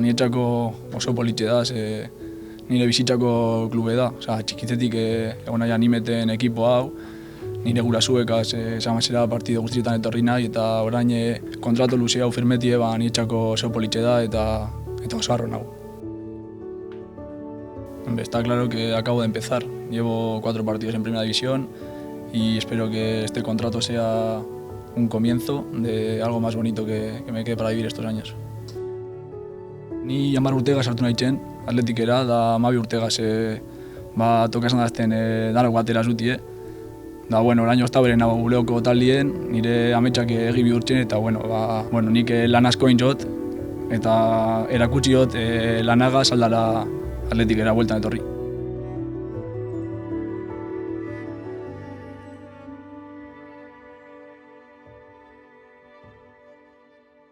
Niretzako oso politxe da, nire bizitzako klube da. Txikitzetik egon nahi animeten ekipo hau, nire gurasuekaz esamazera partido guztietan etorri nahi, eta orain kontratu luze hau firmetie niretzako oso politxe da eta oso harro nago. Está claro que acabo de empezar, llevo 4 partidos en primera división y espero que este contrato sea un comienzo de algo más bonito que me quede para vivir estos años. Ni 10 urtegaz hartu nahi txen, atletikera, da 12 urtegaz tokazen dazten danok batera zutie. Orain ozta beren nago leoko taldien, nire ametsak egi bihurtzen eta nik lan asko intzot eta erakutsi dut lanagaz aldala atletikera bueltan etorri.